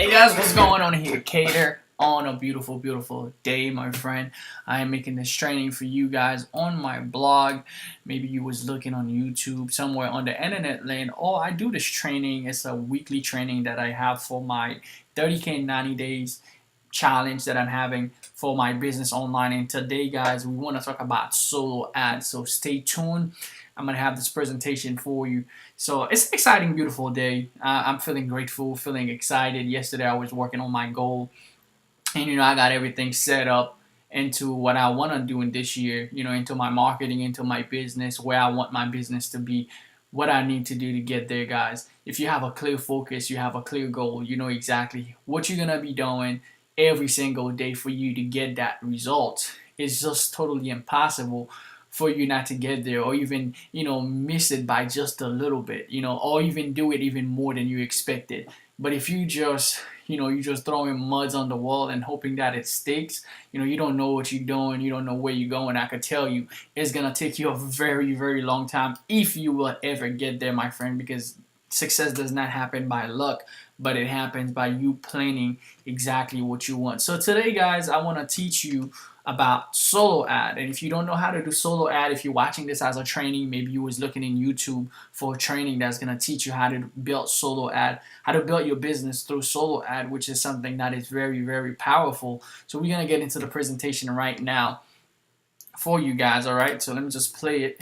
Hey guys, what's going on here? Cater on a beautiful, beautiful day, my friend. I am making this training for you guys on my blog. Maybe you was looking on YouTube somewhere on the internet land. Oh, I do this training. It's a weekly training that I have for my 30K in 90 days challenge that I'm having for my business online. And today, guys, we want to talk about solo ads. So stay tuned. I'm gonna have this presentation for you. So it's an exciting, beautiful day. I'm feeling grateful, feeling excited. Yesterday I was working on my goal, and I got everything set up into what I want to do in this year. Into my marketing, into my business, where I want my business to be, what I need to do to get there, guys. If you have a clear focus, you have a clear goal, you know exactly what you're gonna be doing every single day for you to get that result. It's just totally impossible for you not to get there, or even miss it by just a little bit, or even do it even more than you expected. But if you just you just throwing muds on the wall and hoping that it sticks, you don't know what you're doing, you don't know where you're going. I could tell you it's gonna take you a very, very long time if you will ever get there, my friend, because success does not happen by luck, but it happens by you planning exactly what you want. So today, guys, I want to teach you about solo ad. And if you don't know how to do solo ad, if you're watching this as a training, maybe you was looking in YouTube for a training that's going to teach you how to build solo ad, how to build your business through solo ad, which is something that is very, very powerful. So we're going to get into the presentation right now for you guys. All right, so let me just play it.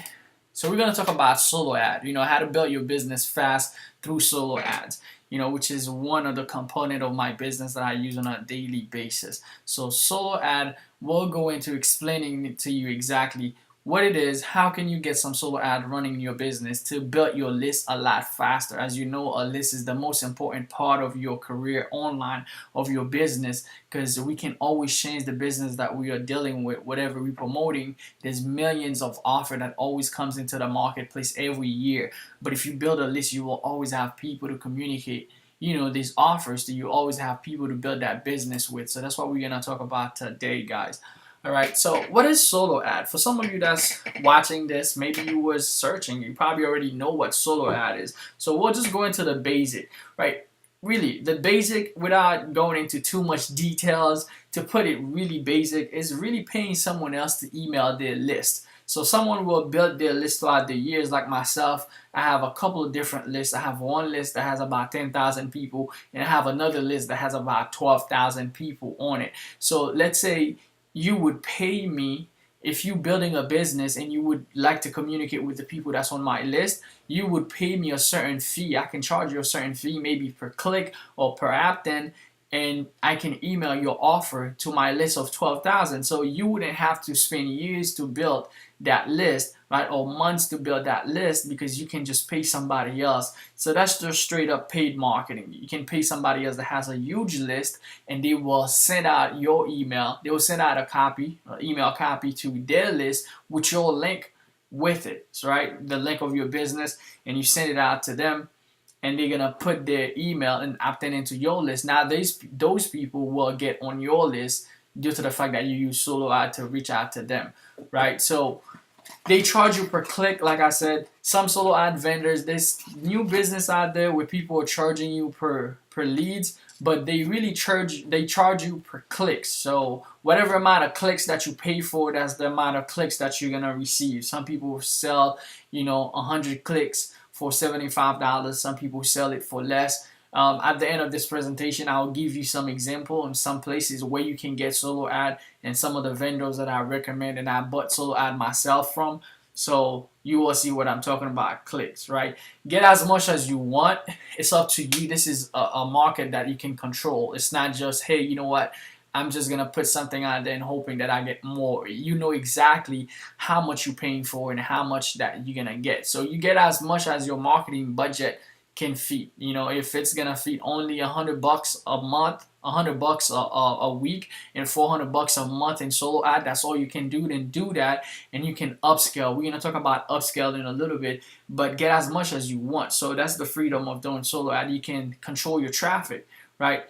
So we're going to talk about solo ad, how to build your business fast through solo ads, which is one of the component of my business that I use on a daily basis. So solo ad, we'll go into explaining it to you exactly what it is, how can you get some solo ad running in your business to build your list a lot faster. As you know, a list is the most important part of your career online, of your business, because we can always change the business that we are dealing with, whatever we're promoting. There's millions of offer that always comes into the marketplace every year. But if you build a list, you will always have people to communicate these offers that you always have people to build that business with. So that's what we're gonna talk about today, guys. All right, so what is solo ad? For some of you that's watching this, maybe you was searching, you probably already know what solo ad is. So we'll just go into the basic, right? Really, the basic, without going into too much details, to put it really basic, is really paying someone else to email their list. So someone will build their list throughout the years. Like myself, I have a couple of different lists. I have one list that has about 10,000 people, and I have another list that has about 12,000 people on it. So let's say you would pay me, if you building a business and you would like to communicate with the people that's on my list, you would pay me a certain fee. I can charge you a certain fee, maybe per click or per app then, and I can email your offer to my list of 12,000. So you wouldn't have to spend years to build that list, right? Or months to build that list, because you can just pay somebody else. So that's just straight up paid marketing. You can pay somebody else that has a huge list, and they will send out your email. They will send out a copy, an email copy to their list with your link with it, right? The link of your business, and you send it out to them, and they're gonna put their email and opt in into your list. Now those people will get on your list due to the fact that you use solo ad to reach out to them, right? So they charge you per click. Like I said, some solo ad vendors, there's new business out there where people are charging you per leads, but they really charge you per clicks. So whatever amount of clicks that you pay for, that's the amount of clicks that you're gonna receive. Some people sell 100 clicks for $75. Some people sell it for less. At the end of this presentation, I'll give you some example in some places where you can get solo ad, and some of the vendors that I recommend and I bought solo ad myself from. So you will see what I'm talking about, clicks, right? Get as much as you want. It's up to you. This is a market that you can control. It's not just, hey, you know what? I'm just gonna put something out there and hoping that I get more. You know exactly how much you're paying for and how much that you're gonna get. So you get as much as your marketing budget can feed. If it's gonna feed only $100 a month, $100 a week, and $400 a month in solo ad, that's all you can do, then do that, and you can upscale. We're gonna talk about upscaling in a little bit, but get as much as you want. So that's the freedom of doing solo ad. You can control your traffic, right?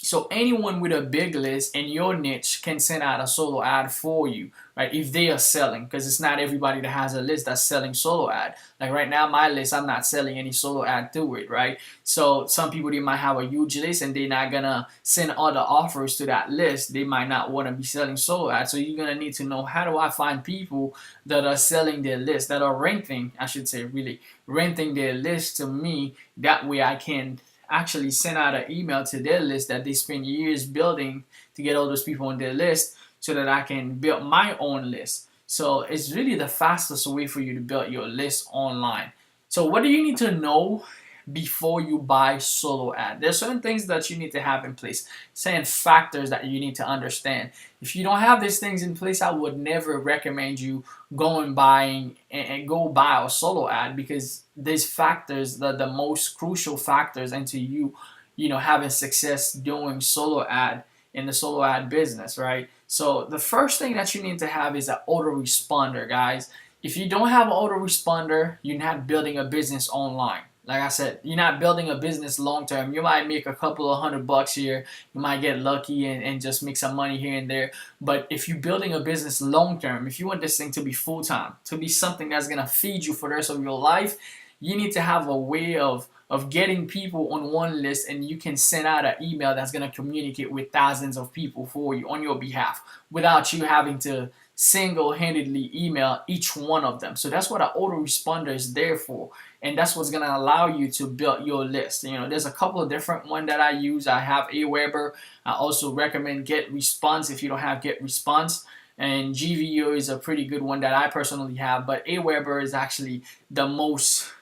So anyone with a big list in your niche can send out a solo ad for you, right? If they are selling, because it's not everybody that has a list that's selling solo ad. Like right now, my list, I'm not selling any solo ad to it, right? So some people, they might have a huge list and they're not gonna send other offers to that list. They might not want to be selling solo ads. So you're gonna need to know, how do I find people that are selling their list, that are renting, I should say, really renting their list to me. That way I can actually send out an email to their list that they spend years building to get all those people on their list, so that I can build my own list. So it's really the fastest way for you to build your list online. So what do you need to know before you buy solo ad? There's certain things that you need to have in place, certain factors that you need to understand. If you don't have these things in place, I would never recommend you buying and go buy a solo ad, because these factors, the most crucial factors into having success doing solo ad in the solo ad business, right? So the first thing that you need to have is an autoresponder, guys. If you don't have an autoresponder, you're not building a business online. Like I said, you're not building a business long term. You might make a couple of $100 here. You might get lucky and just make some money here and there. But if you're building a business long term, if you want this thing to be full time, to be something that's going to feed you for the rest of your life, you need to have a way of getting people on one list, and you can send out an email that's going to communicate with thousands of people for you on your behalf without you having to single-handedly email each one of them. So that's what an autoresponder is there for, and that's what's going to allow you to build your list. There's a couple of different ones that I use. I have Aweber. I also recommend GetResponse if you don't have GetResponse, and GVO is a pretty good one that I personally have, but Aweber is actually the most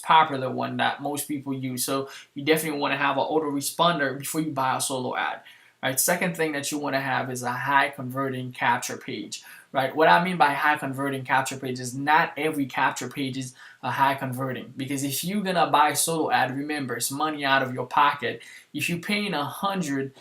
popular one that most people use. So you definitely want to have an autoresponder before you buy a solo ad. Right. Second thing that you want to have is a high converting capture page. Right. What I mean by high converting capture page is not every capture page is a high converting, because if you're gonna buy a solo ad, remember, it's money out of your pocket. If you're paying $100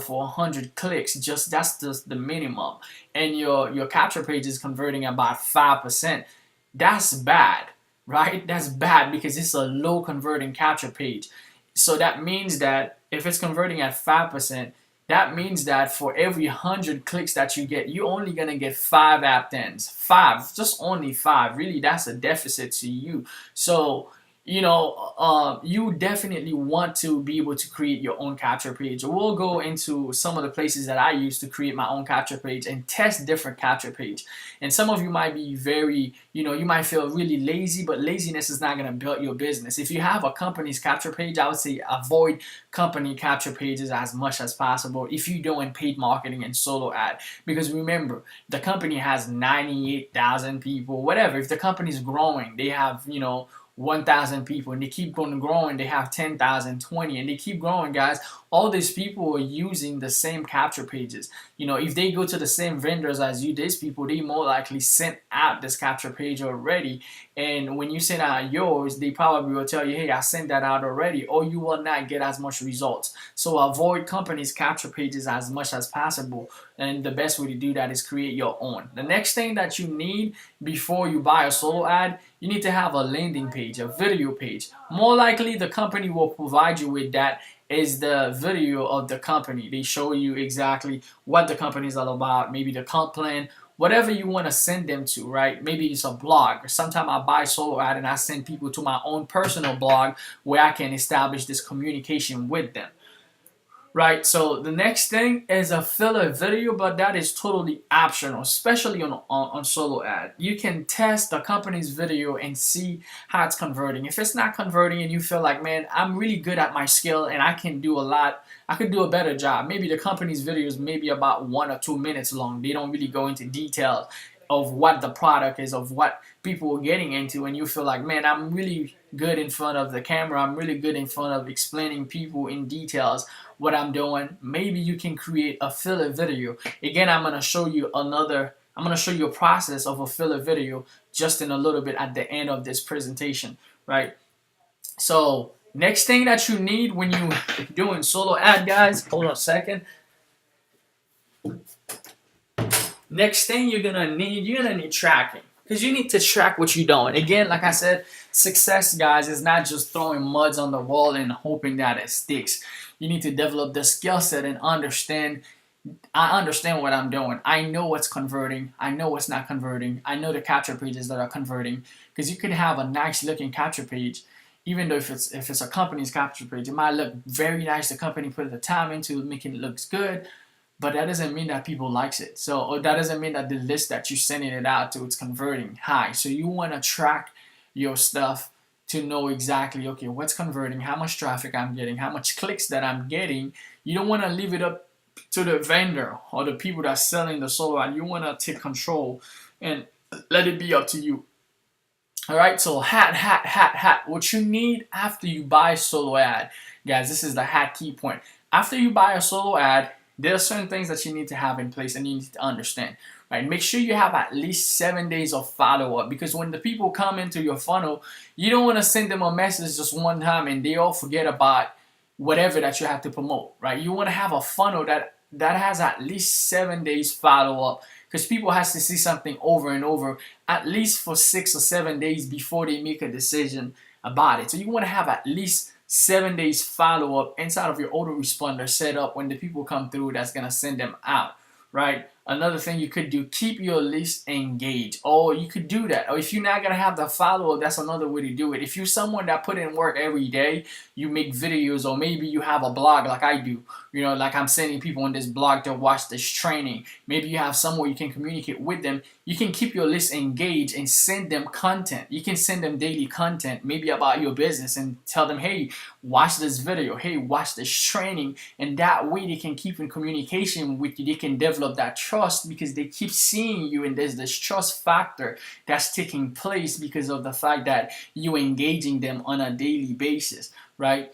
for 100 clicks, that's just the minimum, and your capture page is converting about 5%, that's bad. Right? That's bad, because it's a low converting capture page. So that means that if it's converting at 5%, that means that for every 100 clicks that you get, you're only going to get 5 opt-ins. 5, just only 5. Really, that's a deficit to you. So, you definitely want to be able to create your own capture page. We'll go into some of the places that I use to create my own capture page and test different capture page. And some of you might be very, you might feel really lazy, but laziness is not going to build your business. If you have a company's capture page, I would say avoid company capture pages as much as possible if you're doing paid marketing and solo ad. Because remember, the company has 98,000 people, whatever. If the company's growing, they have, 1,000 people, and they keep going growing, they have 10,000, 20, and they keep growing, guys. All these people are using the same capture pages. If they go to the same vendors as you, these people, they more likely sent out this capture page already. And when you send out yours, they probably will tell you, hey, I sent that out already, or you will not get as much results. So avoid companies' capture pages as much as possible. And the best way to do that is create your own. The next thing that you need before you buy a solo ad, you need to have a landing page, a video page. More likely, the company will provide you with that. Is the video of the company. They show you exactly what the company is all about, maybe the comp plan, whatever you want to send them to, right? Maybe it's a blog. Sometimes I buy solo ad and I send people to my own personal blog where I can establish this communication with them. Right, so the next thing is a filler video, but that is totally optional, especially on solo ad. You can test the company's video and see how it's converting. If it's not converting and you feel like, man, I'm really good at my skill and I can do a lot, I could do a better job. Maybe the company's videos may be about 1 or 2 minutes long. They don't really go into detail of what the product is, of what people are getting into, and you feel like, man, I'm really good in front of the camera, I'm really good in front of explaining people in details what I'm doing. Maybe you can create a filler video. Again, I'm going to show you a process of a filler video just in a little bit at the end of this presentation, right? So next thing that you need when you're doing solo ad, guys, hold on a second. Next thing you're gonna need tracking, because you need to track what you're doing. Again, like I said, success, guys, is not just throwing muds on the wall and hoping that it sticks. You need to develop the skill set and understand. I understand what I'm doing. I know what's converting. I know what's not converting. I know the capture pages that are converting. Because you could have a nice looking capture page, even though if it's a company's capture page, it might look very nice. The company put the time into making it looks good, but that doesn't mean that people likes it. So or that doesn't mean that the list that you're sending it out to it's converting high. So you want to track your stuff to know exactly, okay, what's converting, how much traffic I'm getting, how much clicks that I'm getting. You don't want to leave it up to the vendor or the people that's selling the solo ad. You want to take control and let it be up to you. All right, so hat. What you need after you buy a solo ad, guys, this is the hat key point. After you buy a solo ad, there are certain things that you need to have in place and you need to understand. Right? Make sure you have at least 7 days of follow-up, because when the people come into your funnel, you don't want to send them a message just one time and they all forget about whatever that you have to promote. Right? You want to have a funnel that has at least 7 days follow-up, because people has to see something over and over at least for 6 or 7 days before they make a decision about it. So you want to have at least 7 days follow-up inside of your autoresponder set up when the people come through that's going to send them out, right? Another thing you could do, keep your list engaged. Or you could do that. Or if you're not going to have the follow-up, that's another way to do it. If you're someone that put in work every day, you make videos, or maybe you have a blog like I do. You know, like I'm sending people on this blog to watch this training. Maybe you have somewhere you can communicate with them. You can keep your list engaged and send them content. You can send them daily content, maybe about your business, and tell them, hey, watch this video. Hey, watch this training. And that way they can keep in communication with you. They can develop that trust because they keep seeing you, and there's this trust factor that's taking place because of the fact that you're engaging them on a daily basis, right?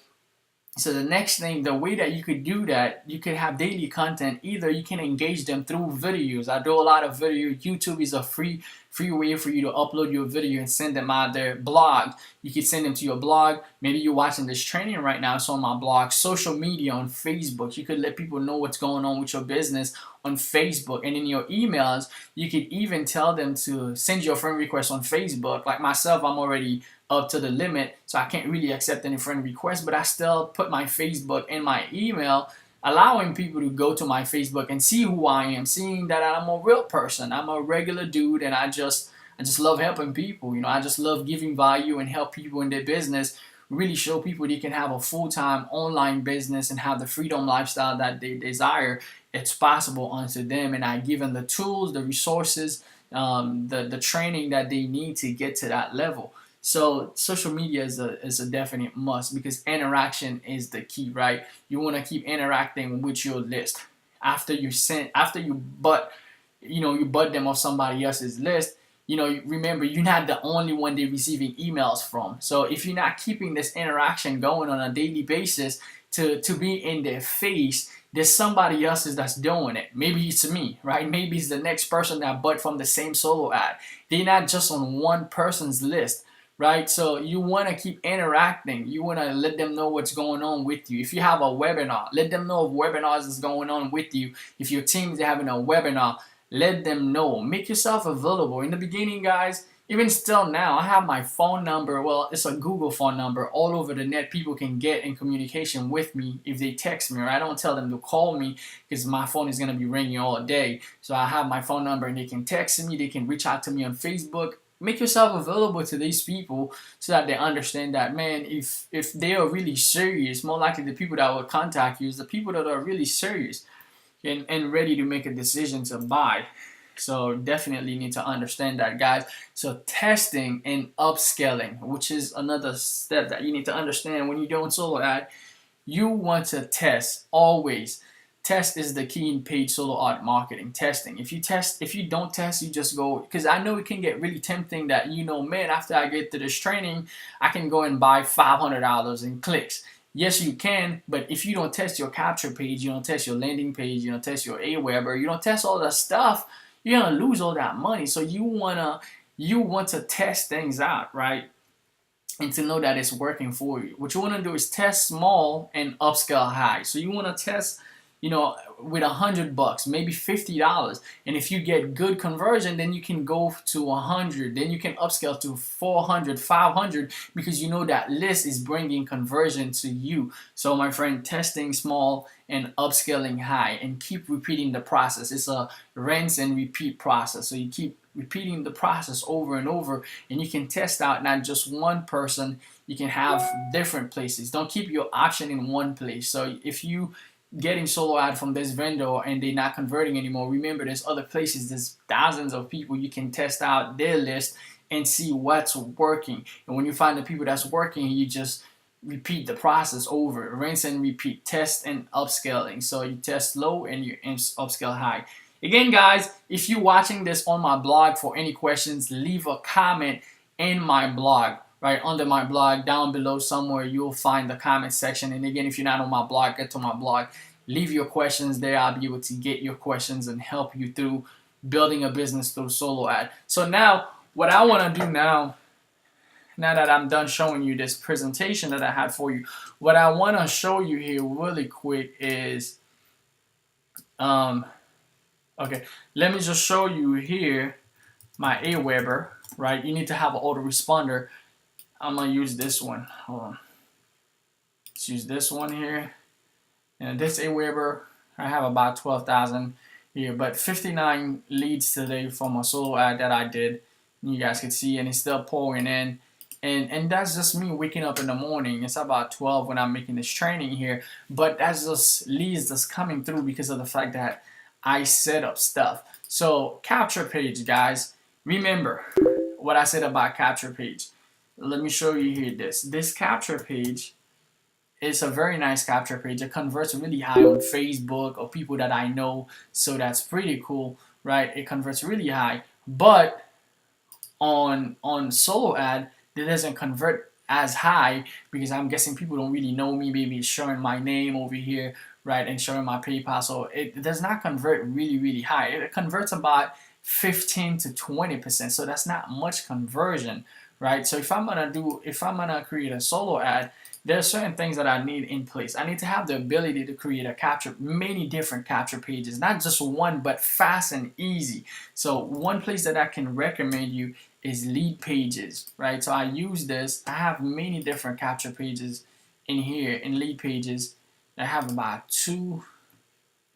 So the next thing, the way that you could do that, you could have daily content. Either you can engage them through videos. I do a lot of video. YouTube is a free way for you to upload your video and send them out there. Blog, you can send them to your blog. Maybe you're watching this training right now, it's on my blog. Social media on Facebook, you could let people know what's going on with your business on Facebook. And in your emails, you could even tell them to send you a friend request on Facebook. Like myself, I'm already up to the limit, so I can't really accept any friend requests, but I still put my Facebook in my email, allowing people to go to my Facebook and see who I am, seeing that I'm a real person. I'm a regular dude, and I just love helping people. You know, I just love giving value and help people in their business, really show people they can have a full-time online business and have the freedom lifestyle that they desire. It's possible unto them, and I give them the tools, the resources, the training that they need to get to that level. So social media is a definite must, because interaction is the key, right? You want to keep interacting with your list. After you butt them off somebody else's list, remember, you're not the only one they're receiving emails from. So if you're not keeping this interaction going on a daily basis to be in their face, there's somebody else that's doing it. Maybe it's me, right? Maybe it's the next person that bought from the same solo ad. They're not just on one person's list, right? So you want to keep interacting. You want to let them know what's going on with you. If you have a webinar, let them know if webinars is going on with you. If your team is having a webinar, let them know. Make yourself available. In the beginning, guys, even still now, I have my phone number. Well, it's a Google phone number all over the net. People can get in communication with me if they text me, or I don't tell them to call me because my phone is going to be ringing all day. So I have my phone number, and they can text me. They can reach out to me on Facebook. Make yourself available to these people so that they understand that, man, if they are really serious, more likely the people that will contact you is the people that are really serious and ready to make a decision to buy. So definitely need to understand that, guys. So testing and upscaling, which is another step that you need to understand when you're doing solo ad. You want to test always. Test is the key in paid solo ad marketing. Testing. If you don't test, you just go, because I know it can get really tempting that, man, after I get to this training, I can go and buy $500 in clicks. Yes, you can, but if you don't test your capture page, you don't test your landing page, you don't test your Aweber, you don't test all that stuff, you're gonna lose all that money. So you want to test things out, right? And to know that it's working for you. What you want to do is test small and upscale high. So you want to test with $100, maybe $50. And if you get good conversion, then you can go to 100, then you can upscale to 400, 500, because you know that list is bringing conversion to you. So my friend, testing small and upscaling high, and keep repeating the process. It's a rinse and repeat process. So you keep repeating the process over and over, and you can test out not just one person, you can have different places. Don't keep your option in one place. So if you getting solo ad from this vendor and they're not converting anymore, remember there's other places, there's thousands of people you can test out their list and see what's working. And when you find the people that's working, you just repeat the process over, rinse and repeat, test and upscaling. So you test low and you upscale high. Again, guys, if you're watching this on my blog, for any questions, leave a comment in my blog. Right under my blog, down below somewhere, you'll find the comment section. And again, if you're not on my blog, get to my blog, leave your questions there. I'll be able to get your questions and help you through building a business through solo ad. So now, what I want to do now that I'm done showing you this presentation that I had for you, what I want to show you here really quick is, okay, let me just show you here my Aweber, right? You need to have an autoresponder. I'm gonna use this one. Hold on. Let's use this one here. And this Aweber, I have about 12,000 here, but 59 leads today from a solo ad that I did. You guys can see, and it's still pouring in. And that's just me waking up in the morning. It's about 12 when I'm making this training here, but that's just leads that's coming through because of the fact that I set up stuff. So capture page, guys. Remember what I said about capture page. Let me show you here this capture page is a very nice capture page. It converts really high on Facebook or people that I know, so that's pretty cool, right? It converts really high, but on solo ad it doesn't convert as high because I'm guessing people don't really know me. Maybe it's showing my name over here, right, and showing my PayPal, so it does not convert really high. It converts about 15 to 20%, so that's not much conversion, right? So if I'm gonna create a solo ad, there are certain things that I need in place. I need to have the ability to create many different capture pages, not just one, but fast and easy. So one place that I can recommend you is Leadpages, right? So I use this. I have many different capture pages in here in Leadpages. I have about two.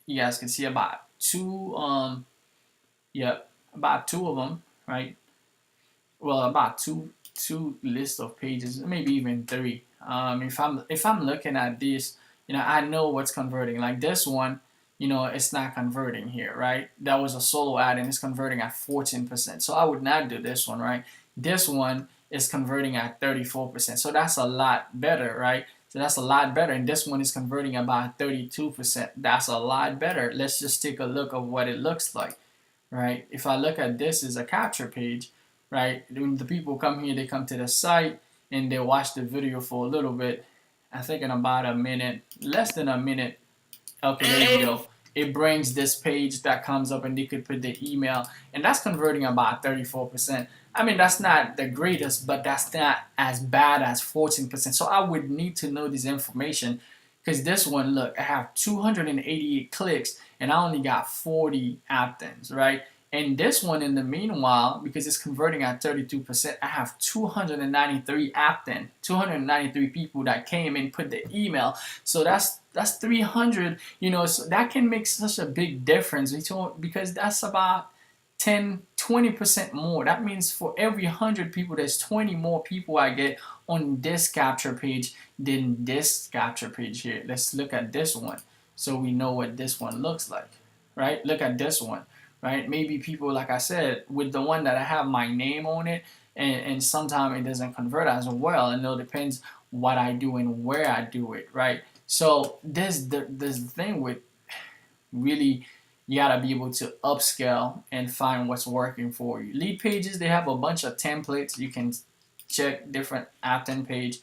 You guys can see about two. About two of them, right? Well, about two lists of pages, maybe even three. If I'm looking at this, I know what's converting. Like this one, it's not converting here, right? That was a solo ad and it's converting at 14%. So I would not do this one, right? This one is converting at 34%. So that's a lot better, right? So that's a lot better. And this one is converting about 32%. That's a lot better. Let's just take a look at what it looks like, right? If I look at this as a capture page, right? When the people come here, they come to the site and they watch the video for a little bit. I think in about a minute, less than a minute. Okay, there you go. It brings this page that comes up and they could put the email, and that's converting about 34%. I mean, that's not the greatest, but that's not as bad as 14%. So I would need to know this information because this one, look, I have 288 clicks and I only got 40 opt-ins, right? And this one, in the meanwhile, because it's converting at 32%, I have 293 opt-in, 293 people that came and put the email. So that's 300, so that can make such a big difference because that's about 10-20% more. That means for every 100 people, there's 20 more people I get on this capture page than this capture page here. Let's look at this one so we know what this one looks like, right? Look at this one. Right? Maybe people, like I said, with the one that I have my name on it, and sometimes it doesn't convert as well, and it depends what I do and where I do it, right? So there's the thing with really, you gotta be able to upscale and find what's working for you. Leadpages, they have a bunch of templates. You can check different opt-in page.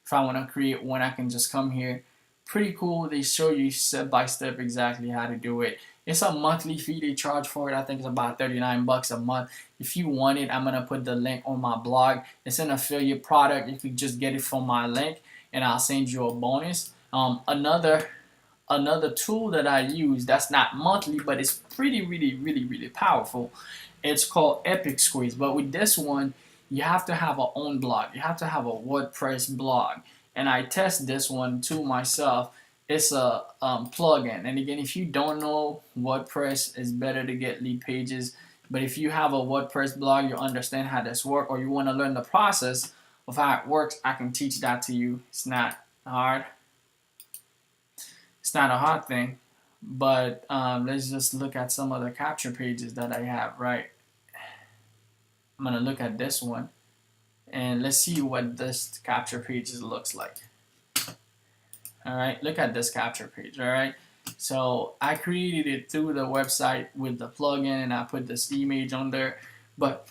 If I want to create one, I can just come here. Pretty cool. They show you step by step exactly how to do it. It's a monthly fee they charge for it. I think it's about 39 bucks a month. If you want it, I'm gonna put the link on my blog. It's an affiliate product. You could just get it from my link and I'll send you a bonus. Another another tool that I use that's not monthly, but it's pretty, really powerful. It's called Epic Squeeze. But with this one, you have to have a own blog. You have to have a WordPress blog. And I test this one to myself. It's a plugin. And again, if you don't know WordPress, it's better to get Lead Pages. But if you have a WordPress blog, you understand how this works, or you want to learn the process of how it works, I can teach that to you. It's not hard. It's not a hard thing. But let's just look at some of the capture pages that I have, right? I'm going to look at this one. And let's see what this capture page looks like. All right, look at this capture page. All right, so I created it through the website with the plugin, and I put this image on there. But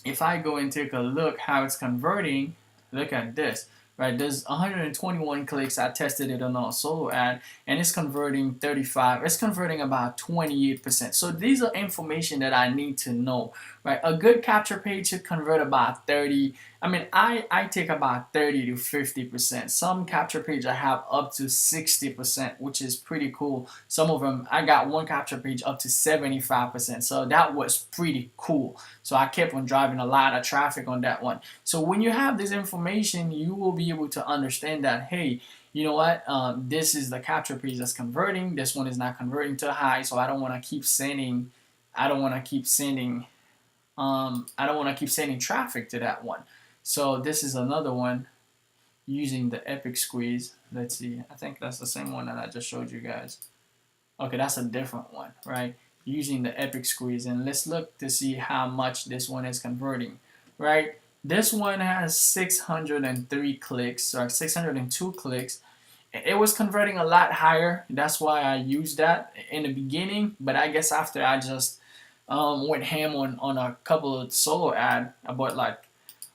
if I go and take a look how it's converting, look at this. Right, there's 121 clicks. I tested it on a solo ad, and it's converting 35. It's converting about 28%. So these are information that I need to know. Right, a good capture page should convert about 30. I mean, I take about 30 to 50%. Some capture page I have up to 60%, which is pretty cool. Some of them, I got one capture page up to 75%. So that was pretty cool. So I kept on driving a lot of traffic on that one. So when you have this information, you will be able to understand that, hey, you know what, this is the capture page that's converting. This one is not converting too high, so I don't want to keep sending traffic to that one. So this is another one using the Epic Squeeze. Let's see, I think that's the same one that I just showed you guys. Okay, that's a different one, right? Using the Epic Squeeze, and let's look to see how much this one is converting, right? This one has 603 clicks, or 602 clicks. It was converting a lot higher. That's why I used that in the beginning, but I guess after I just went ham on a couple of solo ad, I bought like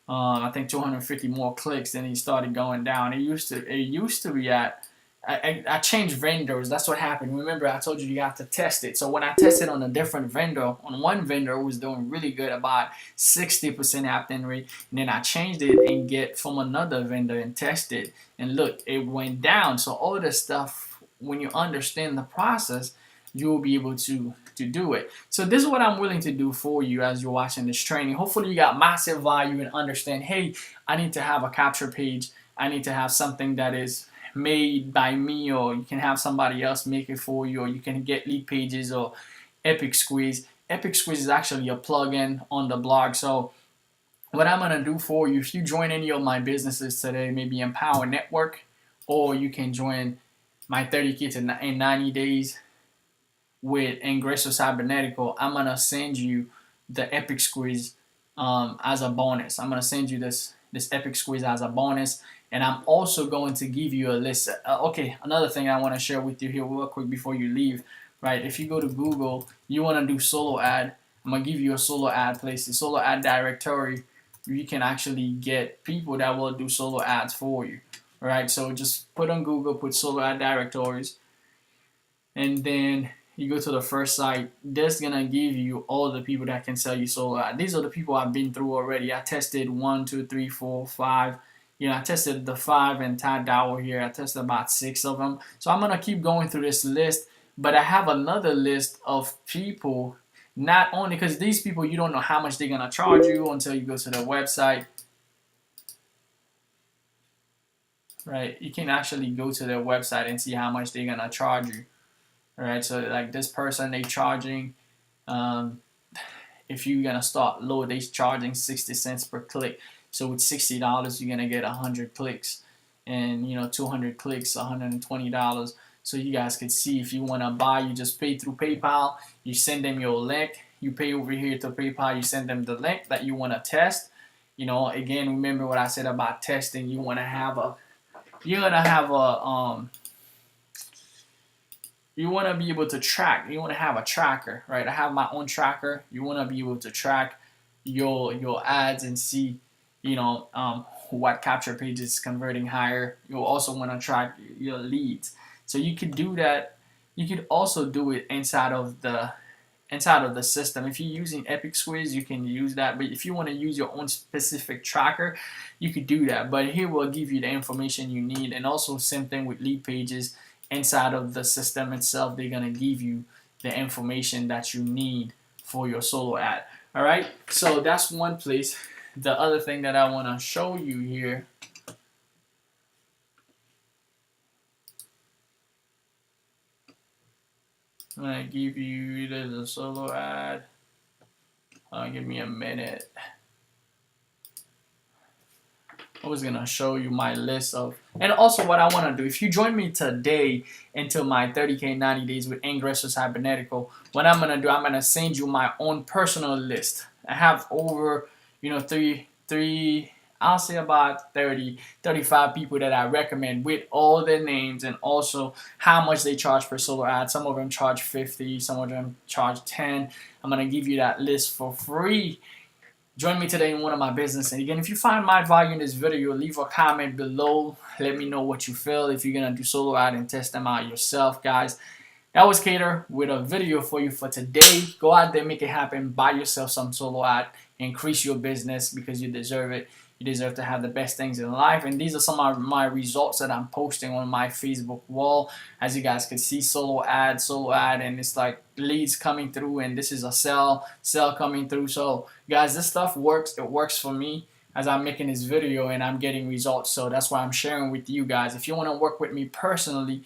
I think 250 more clicks, then he started going down. It used to be at, I changed vendors. That's what happened. Remember, I told you have to test it. So when I tested on a different vendor, on one vendor it was doing really good, about 60% opt-in rate, and then I changed it and get from another vendor and tested, and look, it went down. So all of this stuff, when you understand the process, you will be able to do it. So this is what I'm willing to do for you as you're watching this training. Hopefully you got massive value and understand, hey, I need to have a capture page. I need to have something that is made by me, or you can have somebody else make it for you, or you can get Lead Pages or Epic Squeeze. Epic Squeeze is actually a plugin on the blog. So what I'm going to do for you, if you join any of my businesses today, maybe Empower Network, or you can join my 30K in 90 days with Ingresso Cybernetico, I'm going to send you the Epic Squeeze as a bonus. I'm going to send you this Epic Squeeze as a bonus. And I'm also going to give you a list. Okay, another thing I want to share with you here real quick before you leave. Right, if you go to Google, you want to do solo ad, I'm going to give you a solo ad place. The solo ad directory, you can actually get people that will do solo ads for you. Right, so just put on Google, put solo ad directories, and then you go to the first site. That's gonna give you all the people that can sell you solo ad. These are the people I've been through already. I tested 1, 2, 3, 4, 5. You know, I tested the 5 and Todd Dower here. I tested about 6 of them. So I'm gonna keep going through this list, but I have another list of people. Not only because these people, you don't know how much they're gonna charge you until you go to their website. Right, you can actually go to their website and see how much they're gonna charge you. All right, so like this person, they charging, if you're gonna start low, they charging 60 cents per click. So with $60, you're gonna get 100 clicks, and 200 clicks, $120. So you guys can see, if you wanna buy, you just pay through PayPal. You send them your link. You pay over here to PayPal. You send them the link that you wanna test. Again, remember what I said about testing. You want to have a you want to be able to track. You want to have a tracker, right? I have my own tracker. You want to be able to track your ads and see, what capture page is converting higher. You'll also want to track your leads. So you could do that. You could also do it inside of the system. If you're using Epic Squeeze, you can use that. But if you want to use your own specific tracker, you could do that. But here we'll give you the information you need. And also same thing with Lead Pages inside of the system itself, they're gonna give you the information that you need for your solo ad. All right, so that's one place. The other thing that I want to show you here, I'm gonna give you the solo ad. Give me a minute. I was gonna show you my list of, and also what I want to do. If you join me today into my 30K 90 days with Ingresso Cybernetico, what I'm gonna do, I'm gonna send you my own personal list. I have over, I'll say about 30, 35 people that I recommend with all their names and also how much they charge per solo ad. Some of them charge 50, some of them charge 10. I'm gonna give you that list for free. Join me today in one of my business. And again, if you find my value in this video, leave a comment below. Let me know what you feel. If you're going to do solo ad and test them out yourself, guys. That was Kater with a video for you for today. Go out there, make it happen. Buy yourself some solo ad. Increase your business because you deserve it. You deserve to have the best things in life. And these are some of my results that I'm posting on my Facebook wall. As you guys can see, solo ad, and it's like leads coming through, and this is a sell coming through. So guys, this stuff works. It works for me as I'm making this video and I'm getting results. So that's why I'm sharing with you guys. If you want to work with me personally,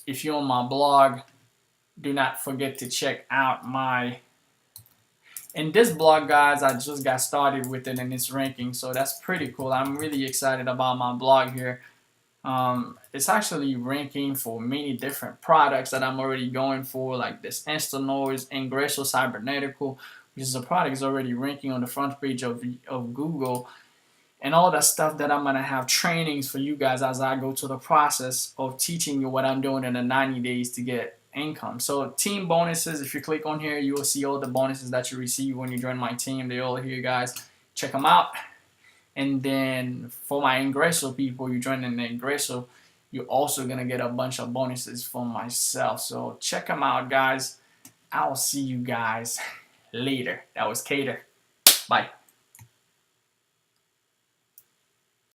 if you're on my blog, do not forget to check out my... In this blog, guys, I just got started with it and it's ranking, so that's pretty cool. I'm really excited about my blog here. It's actually ranking for many different products that I'm already going for, like this InstaNoise Ingresso Cybernetico, which is a product is already ranking on the front page of Google, and all that stuff that I'm gonna have trainings for you guys as I go through the process of teaching you what I'm doing in the 90 days to get income. So team bonuses, if you click on here, you will see all the bonuses that you receive when you join my team. They're all here, guys. Check them out. And then for my Ingresso people, you join in the Ingresso, you're also gonna get a bunch of bonuses from myself. So check them out, guys. I'll see you guys later. That was Kater. Bye.